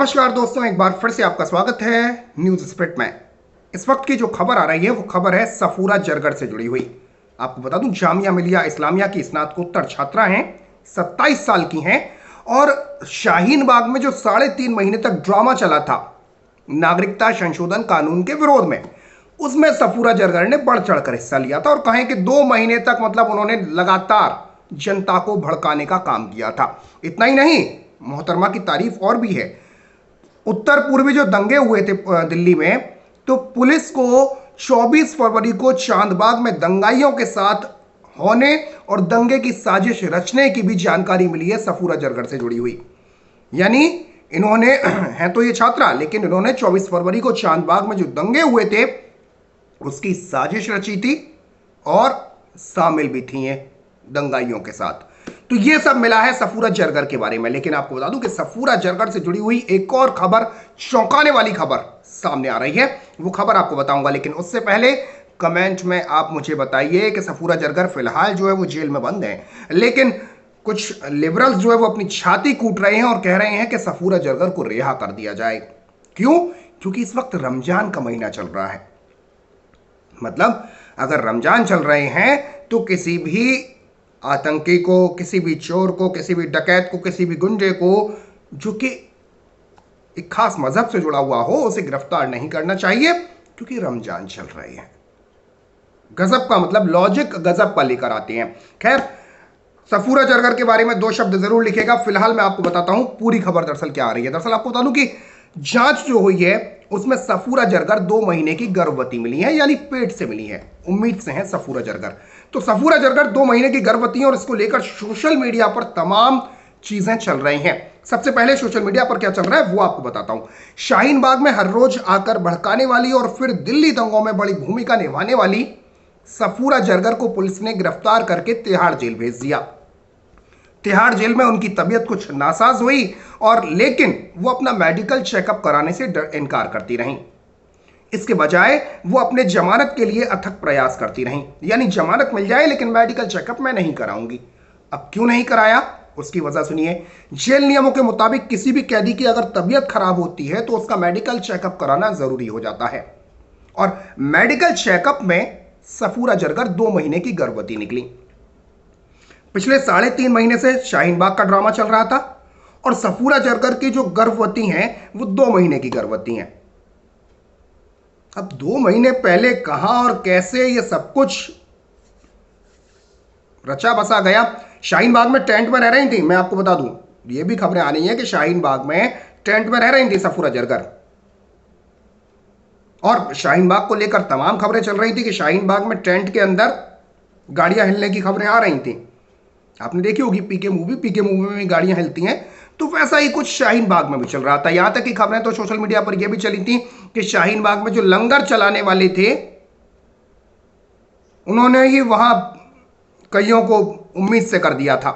नमस्कार दोस्तों, एक बार फिर से आपका स्वागत है न्यूज स्प्रिट में। इस वक्त की जो खबर आ रही है वो खबर है सफूरा जरगढ़ से जुड़ी हुई। आपको बता दूं, जामिया मिलिया इस्लामिया की स्नातकोत्तर छात्रा हैं, 27 साल की हैं और शाहीन बाग में जो 3.5 महीने तक ड्रामा चला था नागरिकता संशोधन कानून के विरोध में, उसमें सफूरा जरगढ़ ने बढ़ चढ़कर हिस्सा लिया था और कहें कि 2 महीने तक उन्होंने लगातार जनता को भड़काने का काम किया था। इतना ही नहीं, मोहतरमा की तारीफ और भी है। उत्तर पूर्वी जो दंगे हुए थे दिल्ली में, तो पुलिस को 24 फरवरी को चांदबाग में दंगाइयों के साथ होने और दंगे की साजिश रचने की भी जानकारी मिली है सफूरा जरगढ़ से जुड़ी हुई। यानी इन्होंने हैं तो ये छात्रा, लेकिन इन्होंने 24 फरवरी को चांदबाग में जो दंगे हुए थे उसकी साजिश रची थी और शामिल भी थी ये दंगाइयों के साथ। तो ये सब मिला है सफूरा जरगढ़ के बारे में। लेकिन आपको बता दूं कि सफूरा जरगढ़ से जुड़ी हुई एक और खबर, चौंकाने वाली खबर सामने आ रही है। वो खबर आपको बताऊंगा, लेकिन उससे पहले कमेंट में आप मुझे बताइए कि सफूरा जरगढ़ फिलहाल जो है वो जेल में बंद है, लेकिन कुछ लिबरल्स जो है वो अपनी छाती कूट रहे हैं और कह रहे हैं कि सफूरा जरगढ़ को रिहा कर दिया जाए। क्यों? क्योंकि इस वक्त रमजान का महीना चल रहा है। मतलब अगर रमजान चल रहे हैं तो किसी भी आतंकी को, किसी भी चोर को, किसी भी डकैत को, किसी भी गुंडे को जो कि एक खास मजहब से जुड़ा हुआ हो, उसे गिरफ्तार नहीं करना चाहिए, क्योंकि रमजान चल रही है। गजब का मतलब लॉजिक गजब का लेकर आते हैं। खैर, सफूरा जरगढ़ के बारे में 2 शब्द जरूर लिखेगा। फिलहाल मैं आपको बताता हूं पूरी खबर दरअसल क्या आ रही है। दरअसल आपको बता दूं कि जांच जो हुई है उसमें सफूरा जरगढ़ 2 महीने की गर्भवती मिली है, यानी पेट से मिली है। उम्मीद से है सफूरा जरगढ़। तो सफूरा जरगढ़ 2 महीने की गर्भवती है और इसको लेकर सोशल मीडिया पर तमाम चीजें चल रही हैं। सबसे पहले सोशल मीडिया पर क्या चल रहा है वो आपको बताता हूं। शाहीन बाग में हर रोज आकर भड़काने वाली और फिर दिल्ली दंगों में बड़ी भूमिका निभाने वाली सफूरा जरगढ़ को पुलिस ने गिरफ्तार करके तिहाड़ जेल भेज दिया। तिहाड़ जेल में उनकी तबीयत कुछ नासाज हुई और लेकिन वो अपना मेडिकल चेकअप कराने से इनकार करती रहीं। इसके बजाय वो अपने जमानत के लिए अथक प्रयास करती रहीं, यानी जमानत मिल जाए लेकिन मेडिकल चेकअप मैं नहीं कराऊंगी। अब क्यों नहीं कराया, उसकी वजह सुनिए। जेल नियमों के मुताबिक किसी भी कैदी की अगर तबीयत खराब होती है तो उसका मेडिकल चेकअप कराना जरूरी हो जाता है, और मेडिकल चेकअप में सफूरा जरगढ़ 2 महीने की गर्भवती निकली। पिछले 3.5 महीने से शाहीन बाग का ड्रामा चल रहा था और सफूरा जरगढ़ की जो गर्भवती हैं वो 2 महीने की गर्भवती हैं। अब 2 महीने पहले कहां और कैसे ये सब कुछ रचा बसा गया। शाहीन बाग में टेंट में रह रही थी। मैं आपको बता दूं, ये भी खबरें आ रही हैं कि शाहीन बाग में टेंट में रह रही थी सफूरा जरगढ़, और शाहीन बाग को लेकर तमाम खबरें चल रही थी कि शाहीन बाग में टेंट के अंदर गाड़ियां हिलने की खबरें आ रही थी। आपने देखी होगी पीके मूवी में गाड़ियां हिलती हैं, तो वैसा ही कुछ शाहीन बाग में भी चल रहा था। यहां तक कि खबरें तो सोशल मीडिया पर यह भी चली थी कि शाहीन बाग में जो लंगर चलाने वाले थे उन्होंने ही वहां कईयों को उम्मीद से कर दिया था।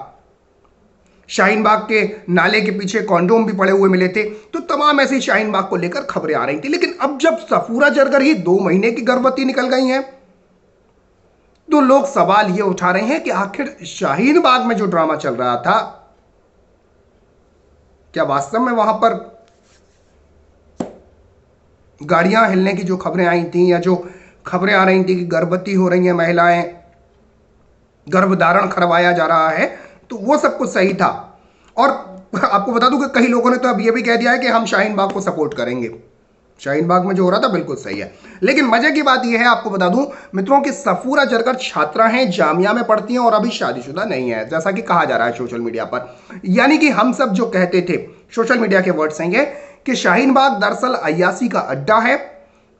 शाहीन बाग के नाले के पीछे कॉन्डोम भी पड़े हुए मिले थे। तो तमाम ऐसी शाहीन बाग को लेकर खबरें आ रही थी। लेकिन अब जब सफूरा जरगढ़ ही 2 महीने की गर्भवती निकल गई हैं, तो लोग सवाल यह उठा रहे हैं कि आखिर शाहीन बाग में जो ड्रामा चल रहा था, क्या वास्तव में वहां पर गाड़ियां हिलने की जो खबरें आई थी, या जो खबरें आ रही थी कि गर्भवती हो रही हैं महिलाएं, गर्भधारण करवाया जा रहा है, तो वो सब कुछ सही था। और आपको बता दूं कि कई लोगों ने तो अब यह भी कह दिया है कि हम शाहीन बाग को सपोर्ट करेंगे। शाहीन बाग में जो हो रहा था बिल्कुल सही है। लेकिन मजे की बात यह है, आपको बता दूं मित्रों, कि सफूरा जरगढ़ छात्रा हैं, जामिया में पढ़ती हैं और अभी शादीशुदा नहीं है, जैसा कि कहा जा रहा है सोशल मीडिया पर। यानी कि हम सब जो कहते थे, सोशल मीडिया के वर्ड्स हैं ये, कि शाहीन बाग दरअसल अय्यासी का अड्डा है,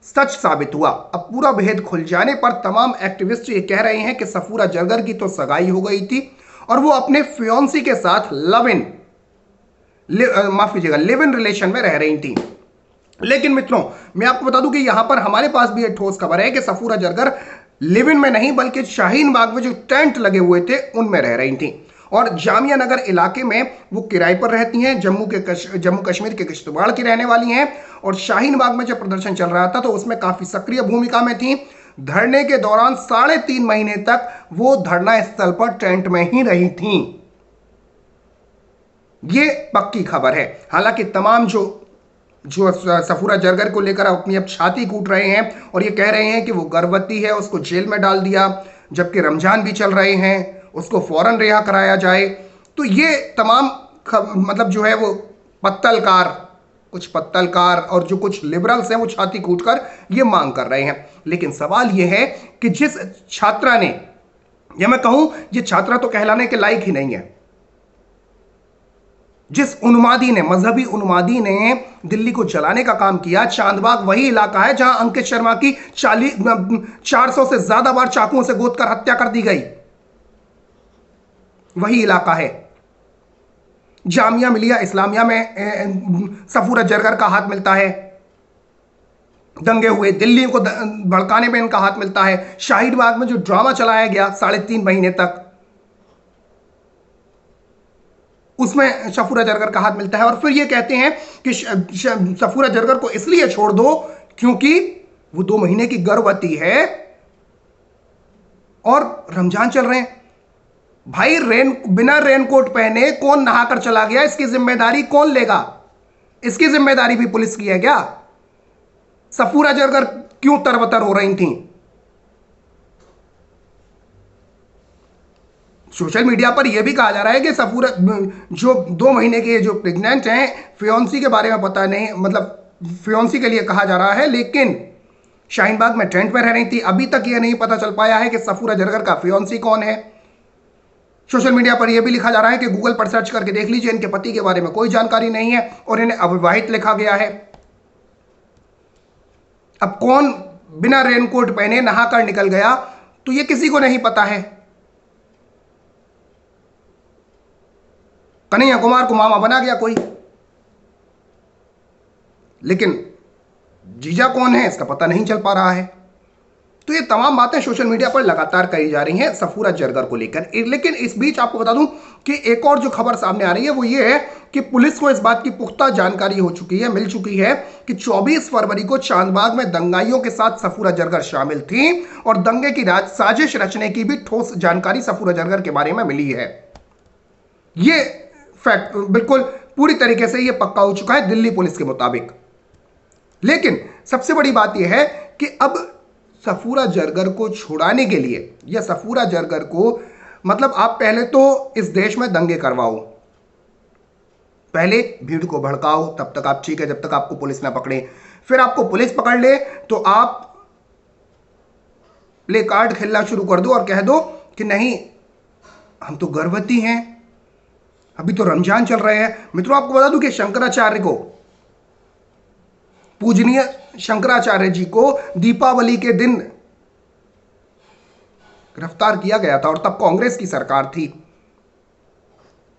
सच साबित हुआ। अब पूरा भेद खुल जाने पर तमाम एक्टिविस्ट ये कह रहे हैं कि सफूरा जरगढ़ की तो सगाई हो गई थी और वो अपने फियोंसी के साथ लिव इन रिलेशन में रह रही थी। लेकिन मित्रों, मैं आपको बता दूं कि यहां पर हमारे पास भी एक ठोस खबर है कि सफूरा जरगढ़ लिव इन में नहीं बल्कि शाहीन बाग में जो टेंट लगे हुए थे उनमें रह रही थी, और जामिया नगर इलाके में वो किराए पर रहती हैं। जम्मू कश्मीर के किश्तवाड़ की रहने वाली हैं और शाहीन बाग में जब प्रदर्शन चल रहा था तो उसमें काफी सक्रिय भूमिका में थी। धरने के दौरान 3.5 महीने तक वो धरना स्थल पर टेंट में ही रही थी। ये पक्की खबर है। हालांकि तमाम जो जो सफूरा जरगर को लेकर अपनी अब छाती कूट रहे हैं और ये कह रहे हैं कि वो गर्भवती है, उसको जेल में डाल दिया, जबकि रमजान भी चल रहे हैं, उसको फौरन रिहा कराया जाए। तो ये तमाम मतलब जो है वो पत्तलकार, कुछ पत्तलकार और जो कुछ लिबरल्स हैं वो छाती कूटकर ये मांग कर रहे हैं। लेकिन सवाल ये है कि जिस छात्रा ने, या मैं कहूं ये छात्रा तो कहलाने के लायक ही नहीं है, जिस उन्मादी ने, मजहबी उन्मादी ने दिल्ली को जलाने का काम किया, चांदबाग वही इलाका है जहां अंकित शर्मा की 400 से ज्यादा बार चाकुओं से गोद कर हत्या कर दी गई। वही इलाका है। जामिया मिलिया इस्लामिया में सफूरा जरगर का हाथ मिलता है। दंगे हुए, दिल्ली को भड़काने में इनका हाथ मिलता है। शाहीन बाग में जो ड्रामा चलाया गया 3.5 महीने तक, उसमें सफूरा जरगर का हाथ मिलता है। और फिर ये कहते हैं कि सफूरा जरगर को इसलिए छोड़ दो क्योंकि वो 2 महीने की गर्भवती है और रमजान चल रहे हैं। भाई बिना रेनकोट पहने कौन नहाकर चला गया, इसकी जिम्मेदारी कौन लेगा? इसकी जिम्मेदारी भी पुलिस की है क्या? सफूरा जरगर क्यों तरबतर हो रही थी? सोशल मीडिया पर यह भी कहा जा रहा है कि सफूरा जो 2 महीने के जो प्रेग्नेंट हैं, फियोंसी के बारे में पता नहीं, मतलब फियोंसी के लिए कहा जा रहा है, लेकिन शाहीन बाग में टेंट में रह रही थी। अभी तक यह नहीं पता चल पाया है कि सफूरा जरगर का फियोंसी कौन है। सोशल मीडिया पर यह भी लिखा जा रहा है कि गूगल पर सर्च करके देख लीजिए, इनके पति के बारे में कोई जानकारी नहीं है और इन्हें अविवाहित लिखा गया है। अब कौन बिना रेनकोट पहने नहाकर निकल गया, तो यह किसी को नहीं पता है। कन्हैया कुमार को मामा बना गया कोई, लेकिन जीजा कौन है इसका पता नहीं चल पा रहा है। तो ये तमाम बातें सोशल मीडिया पर लगातार कही जा रही हैं सफूरा जरगर को लेकर। लेकिन इस बीच आपको बता दूं कि एक और जो खबर सामने आ रही है वो ये है कि पुलिस को इस बात की पुख्ता जानकारी हो चुकी है, मिल चुकी है कि 24 फरवरी को चांदबाग में दंगाइयों के साथ सफूरा जरगर शामिल थी और दंगे की साजिश रचने की भी ठोस जानकारी सफूरा जरगर के बारे में मिली है। ये फैक्ट बिल्कुल पूरी तरीके से ये पक्का हो चुका है दिल्ली पुलिस के मुताबिक। लेकिन सबसे बड़ी बात यह है कि अब सफूरा जरगर को छुड़ाने के लिए, या सफूरा जरगर को, मतलब आप पहले तो इस देश में दंगे करवाओ, पहले भीड़ को भड़काओ, तब तक आप ठीक है, जब तक आपको पुलिस ना पकड़े। फिर आपको पुलिस पकड़ ले तो आप प्ले कार्ड खेलना शुरू कर दो और कह दो कि नहीं, हम तो गर्भवती हैं, अभी तो रमजान चल रहे हैं। मित्रों आपको बता दूं कि शंकराचार्य को, पूजनीय शंकराचार्य जी को दीपावली के दिन गिरफ्तार किया गया था और तब कांग्रेस की सरकार थी।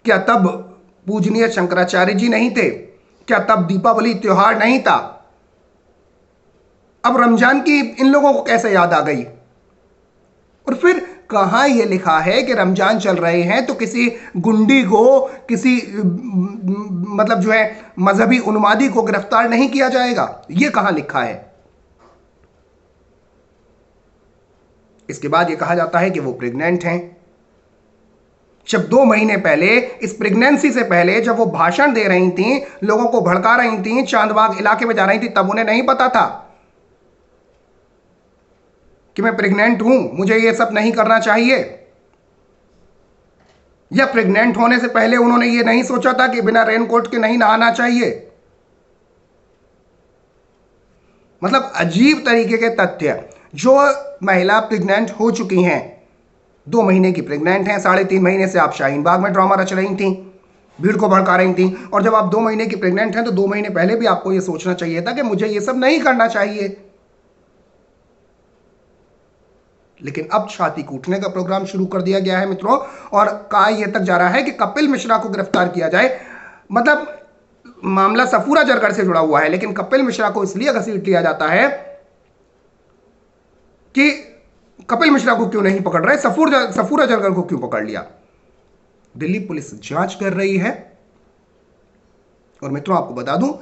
क्या तब पूजनीय शंकराचार्य जी नहीं थे? क्या तब दीपावली त्योहार नहीं था? अब रमजान की इन लोगों को कैसे याद आ गई? और फिर कहां यह लिखा है कि रमजान चल रहे हैं तो किसी गुंडी को, किसी मतलब जो है मजहबी उन्मादी को गिरफ्तार नहीं किया जाएगा? यह कहां लिखा है? इसके बाद यह कहा जाता है कि वो प्रेग्नेंट हैं। जब 2 महीने पहले, इस प्रेगनेंसी से पहले, जब वो भाषण दे रही थी, लोगों को भड़का रही थी, चांदबाग इलाके में जा रही थी, तब उन्हें नहीं पता था कि मैं प्रेग्नेंट हूं, मुझे ये सब नहीं करना चाहिए? या प्रेग्नेंट होने से पहले उन्होंने ये नहीं सोचा था कि बिना रेनकोट के नहीं नहाना चाहिए? मतलब अजीब तरीके के तथ्य। जो महिला प्रेग्नेंट हो चुकी हैं, 2 महीने की प्रेग्नेंट हैं, 3.5 महीने से आप शाहीन बाग में ड्रामा रच रही थी, भीड़ को भड़का रही थी, और जब आप 2 महीने की प्रेग्नेंट हैं तो 2 महीने पहले भी आपको यह सोचना चाहिए था कि मुझे यह सब नहीं करना चाहिए। लेकिन अब छाती कूटने का प्रोग्राम शुरू कर दिया गया है मित्रों, और कहा यह तक जा रहा है कि कपिल मिश्रा को गिरफ्तार किया जाए। मतलब मामला सफूरा जरगर से जुड़ा हुआ है, लेकिन कपिल मिश्रा को इसलिए घसीट लिया जाता है कि कपिल मिश्रा को क्यों नहीं पकड़ रहे, सफूरा जरगर को क्यों पकड़ लिया? दिल्ली पुलिस जांच कर रही है। और मित्रों आपको बता दूं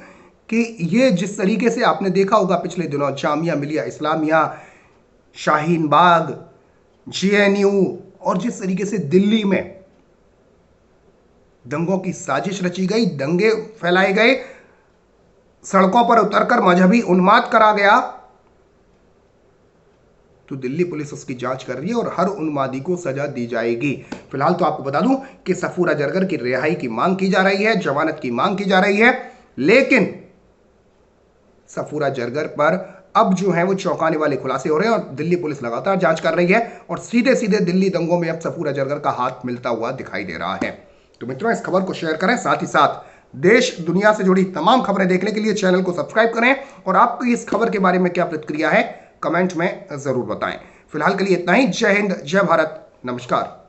कि यह जिस तरीके से आपने देखा होगा पिछले दिनों, जामिया मिलिया इस्लामिया, शाहीन बाग, जेएनयू, और जिस तरीके से दिल्ली में दंगों की साजिश रची गई, दंगे फैलाए गए, सड़कों पर उतरकर मजहबी उन्माद करा गया, तो दिल्ली पुलिस उसकी जांच कर रही है और हर उन्मादी को सजा दी जाएगी। फिलहाल तो आपको बता दूं कि सफूरा जरगर की रिहाई की मांग की जा रही है, जमानत की मांग की जा रही है, लेकिन सफूरा जरगर पर अब जो है वो चौंकाने वाले खुलासे हो रहे हैं और दिल्ली पुलिस लगातार जांच कर रही है और सीधे सीधे दिल्ली दंगों में अब सफूरा जरगर का हाथ मिलता हुआ दिखाई दे रहा है। तो मित्रों, इस खबर को शेयर करें, साथ ही साथ देश दुनिया से जुड़ी तमाम खबरें देखने के लिए चैनल को सब्सक्राइब करें और आपकी इस खबर के बारे में क्या प्रतिक्रिया है कमेंट में जरूर बताएं। फिलहाल के लिए इतना ही। जय हिंद, जय भारत, नमस्कार।